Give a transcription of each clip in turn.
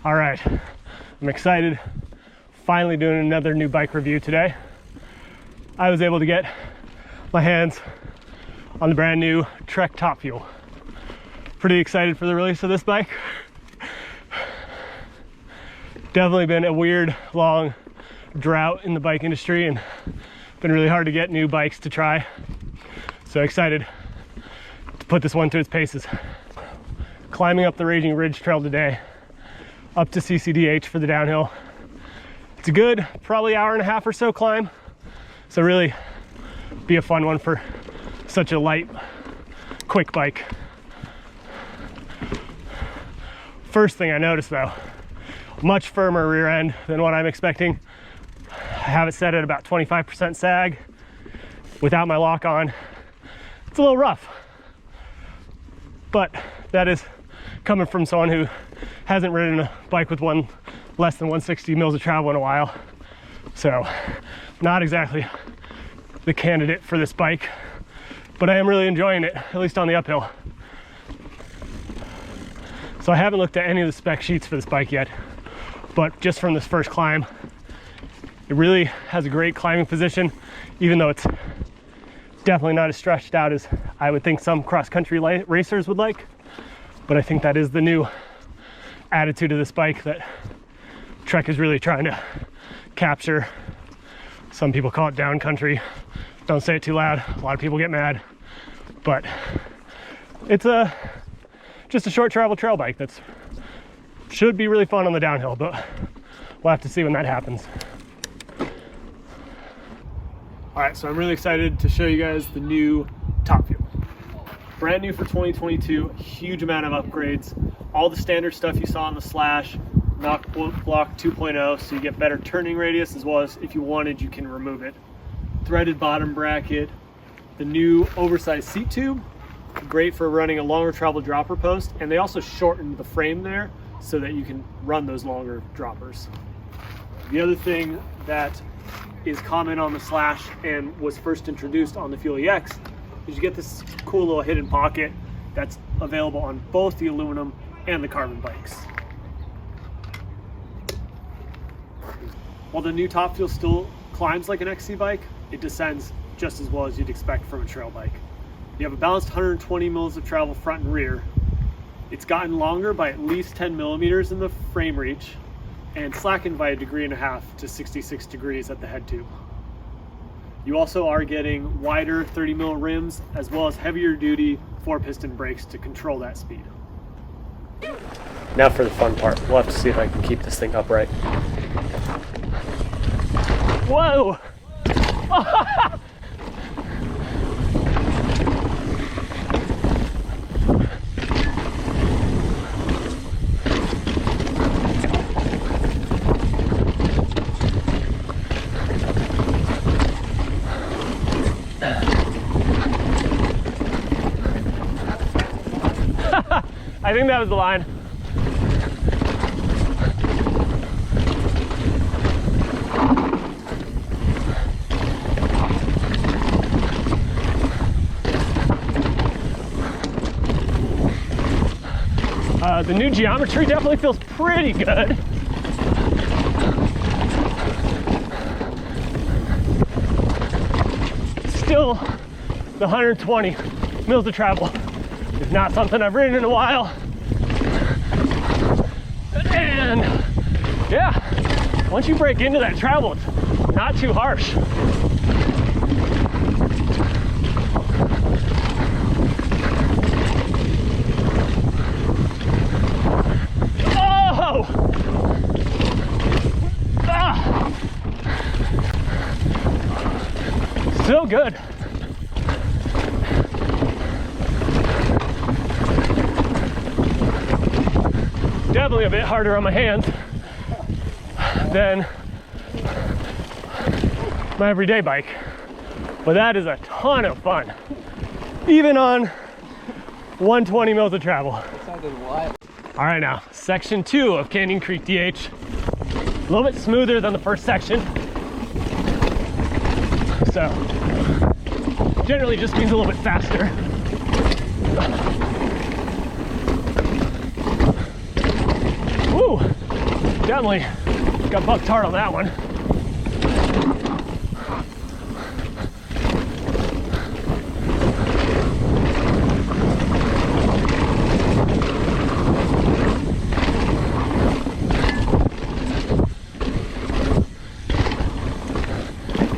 All right, I'm excited. Finally doing another new bike review today. I was able to get my hands on the brand new Trek Top Fuel. Pretty excited for the release of this bike. Definitely been a weird, long drought in the bike industry and been really hard to get new bikes to try. So excited to put this one to its paces. Climbing up the Raging Ridge Trail today, up to CCDH for the downhill. It's a good, probably hour and a half or so climb. So really be a fun one for such a light, quick bike. First thing I noticed though, much firmer rear end than what I'm expecting. I have it set at about 25% sag without my lock on. It's a little rough, but that is coming from someone who hasn't ridden a bike with one less than 160 mils of travel in a while. So not exactly the candidate for this bike, but I am really enjoying it, at least on the uphill. So I haven't looked at any of the spec sheets for this bike yet, but just from this first climb, it really has a great climbing position, even though it's definitely not as stretched out as I would think some cross-country racers would like. But I think that is the new attitude of this bike that Trek is really trying to capture. Some people call it down country. Don't say it too loud. A lot of people get mad. But it's just a short travel trail bike that's should be really fun on the downhill, but we'll have to see when that happens. All right, so I'm really excited to show you guys the new Top Fuel. Brand new for 2022, huge amount of upgrades. All the standard stuff you saw on the Slash, knock block 2.0, so you get better turning radius, as well as if you wanted, you can remove it. Threaded bottom bracket, the new oversized seat tube, great for running a longer travel dropper post, and they also shortened the frame there so that you can run those longer droppers. The other thing that is common on the Slash and was first introduced on the Fuel EX is you get this cool little hidden pocket that's available on both the aluminum and the carbon bikes. While the new Top Fuel still climbs like an XC bike, it descends just as well as you'd expect from a trail bike. You have a balanced 120 mils of travel front and rear. It's gotten longer by at least 10 millimeters in the frame reach and slackened by 1.5 degrees to 66 degrees at the head tube. You also are getting wider 30 mil rims as well as heavier duty 4-piston brakes to control that speed. Now for the fun part. We'll have to see if I can keep this thing upright. Whoa! I think that was the line. The new geometry definitely feels pretty good. Still, the 120 mils of travel is not something I've ridden in a while. And yeah, once you break into that travel, it's not too harsh. Oh! Ah! So good. Definitely a bit harder on my hands than my everyday bike, but that is a ton of fun, even on 120 mils of travel. That sounded wild. All right, now section 2 of Canyon Creek DH, a little bit smoother than the first section, so generally just means a little bit faster. Woo! definitely got bucked hard on that one.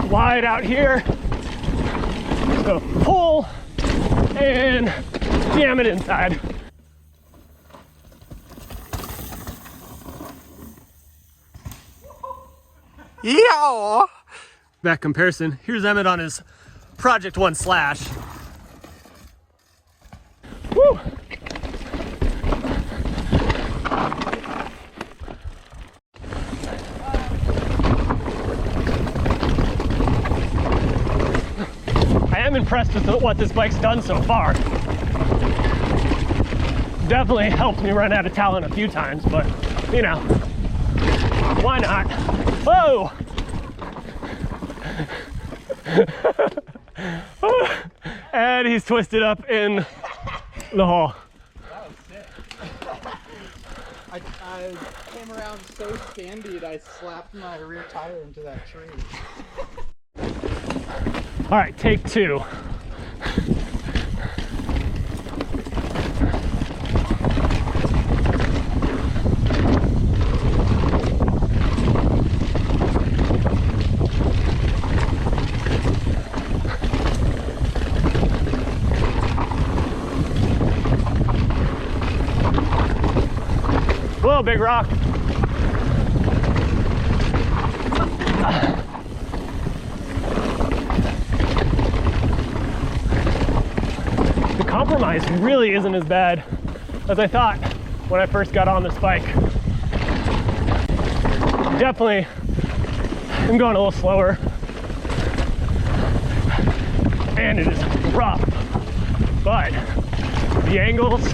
Wide out here, so pull and jam it inside. Yeah. That comparison. Here's Emmett on his Project 1 Slash. Woo! I am impressed with what this bike's done so far. Definitely helped me run out of talent a few times, but you know, why not? Whoa! And he's twisted up in the hole. That was sick. I came around so standy I slapped my rear tire into that tree. All right, take two. Whoa, big rock. The compromise really isn't as bad as I thought when I first got on this bike. Definitely, I'm going a little slower. And it is rough, but the angles,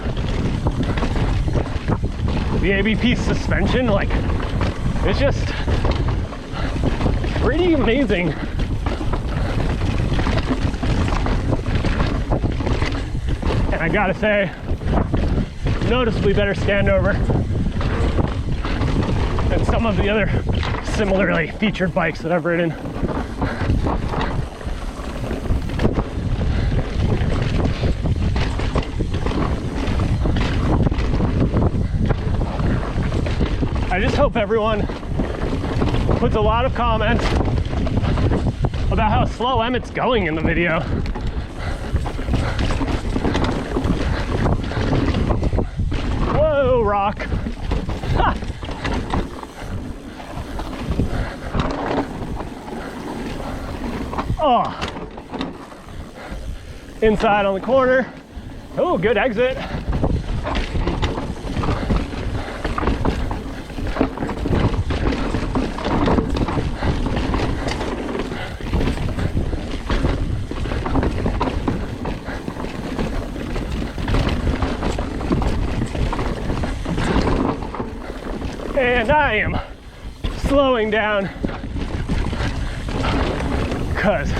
the ABP suspension, like, it's just pretty amazing. And I gotta say, noticeably better standover than some of the other similarly featured bikes that I've ridden. I just hope everyone puts a lot of comments about how slow Emmett's going in the video. Whoa, rock. Ha. Oh. Inside on the corner. Oh, good exit. And I am slowing down because,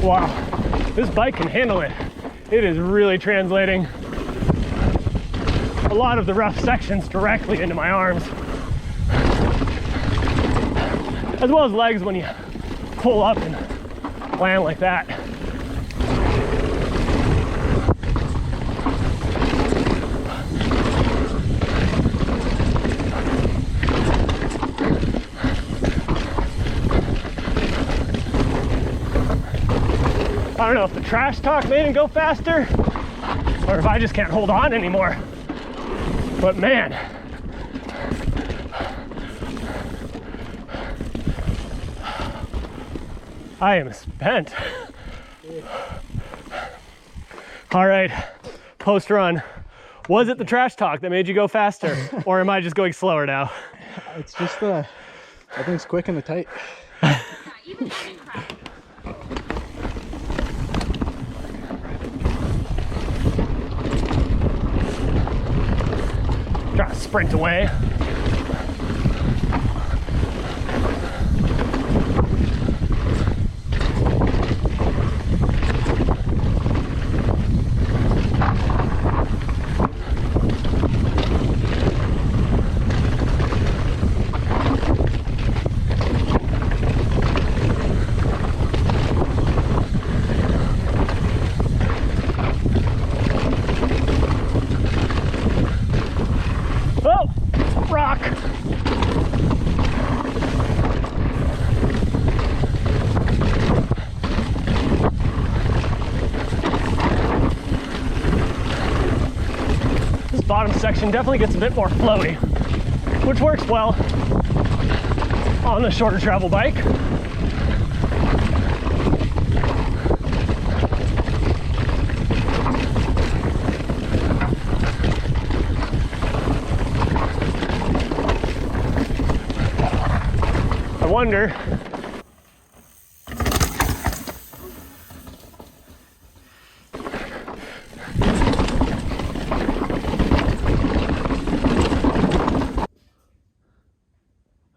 wow, this bike can handle it. It is really translating a lot of the rough sections directly into my arms, as well as legs when you pull up and land like that. I don't know if the trash talk made him go faster or if I just can't hold on anymore. But man, I am spent. All right, post run. Was it the trash talk that made you go faster or am I just going slower now? It's just I think it's quick and the tight. Try to sprint away. bottom section definitely gets a bit more flowy, which works well on the shorter travel bike. I wonder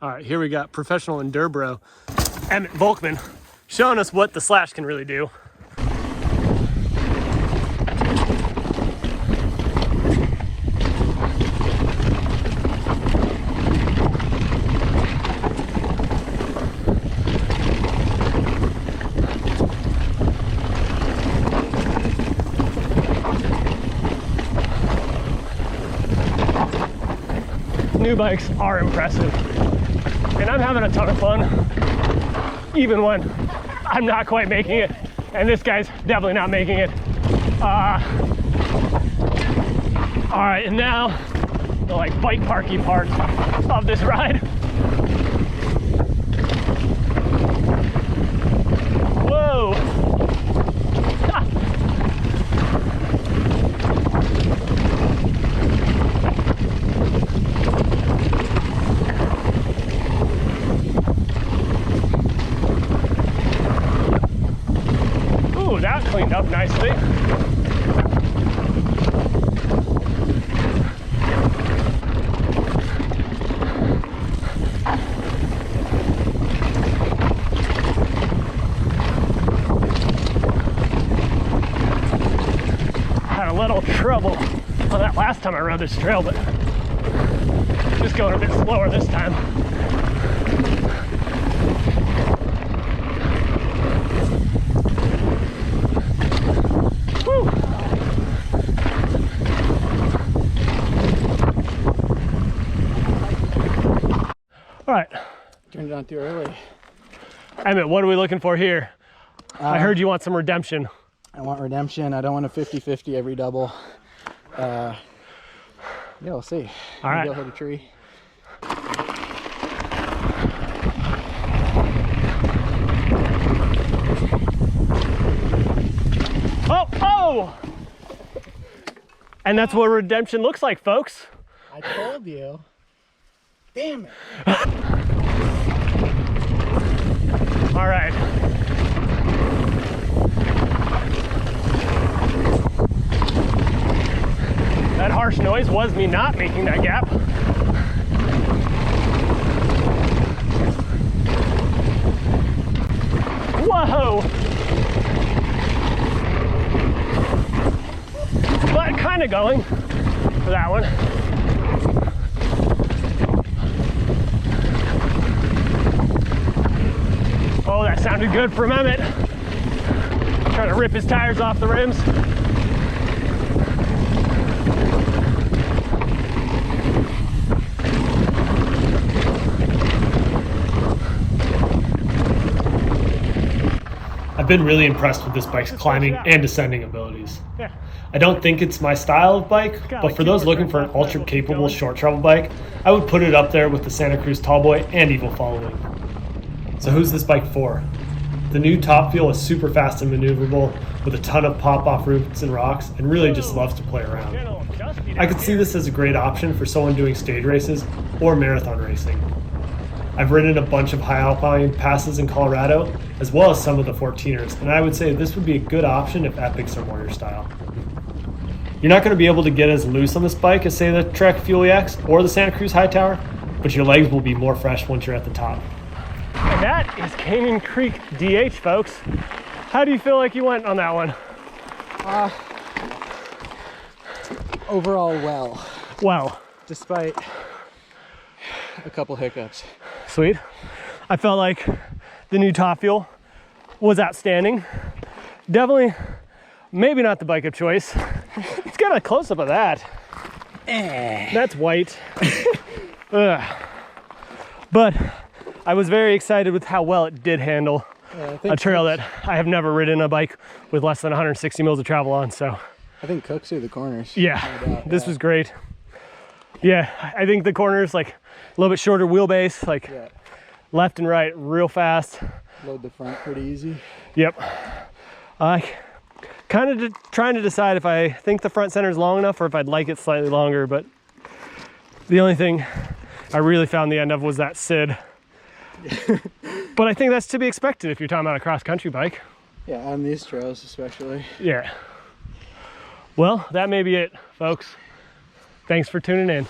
all right, here we got professional endurbro Emmett Volkman showing us what the Slash can really do. New bikes are impressive, and I'm having a ton of fun, even when I'm not quite making it, and this guy's definitely not making it. All right, and now the like bike parky part of this ride. Whoa! That cleaned up nicely. Had a little trouble on that last time I rode this trail, but just going a bit slower this time. All right. Turned it on too early. Emmett, what are we looking for here? I heard you want some redemption. I want redemption. I don't want a 50-50 every double. Yeah, we'll see. All right. Go hit a tree. Oh, oh! And that's what redemption looks like, folks. I told you. Damn it. All right. That harsh noise was me not making that gap. Whoa! But kind of going for that one. Oh, that sounded good from Emmett. Trying to rip his tires off the rims. I've been really impressed with this bike's climbing and descending abilities. Yeah. I don't think it's my style of bike, but for those looking for an ultra capable short travel bike, I would put it up there with the Santa Cruz Tallboy and Evil Following. So who's this bike for? The new Top Fuel is super fast and maneuverable with a ton of pop-off roots and rocks and really just loves to play around. I could see this as a great option for someone doing stage races or marathon racing. I've ridden a bunch of high alpine passes in Colorado, as well as some of the 14ers, and I would say this would be a good option if epics are more your style. You're not going to be able to get as loose on this bike as, say, the Trek Fuel EX or the Santa Cruz Hightower, but your legs will be more fresh once you're at the top. And that is Canyon Creek DH, folks. How do you feel like you went on that one? Overall, well. Well. Despite a couple hiccups. Sweet. I felt like the new Top Fuel was outstanding. Definitely, maybe not the bike of choice. Let's get a close-up of that. That's white. But I was very excited with how well it did handle a trail that I have never ridden a bike with less than 160 mils of travel on. So I think cooks through the corners. Yeah, this was great. Yeah, I think the corners like a little bit shorter wheelbase, like Yeah. left and right real fast. Load the front pretty easy. Yep. I kind of trying to decide if I think the front center is long enough or if I'd like it slightly longer, but the only thing I really found the end of was that SID. But I think that's to be expected if you're talking about a cross-country bike. Yeah, on these trails especially. Yeah. Well, that may be it, folks. Thanks for tuning in.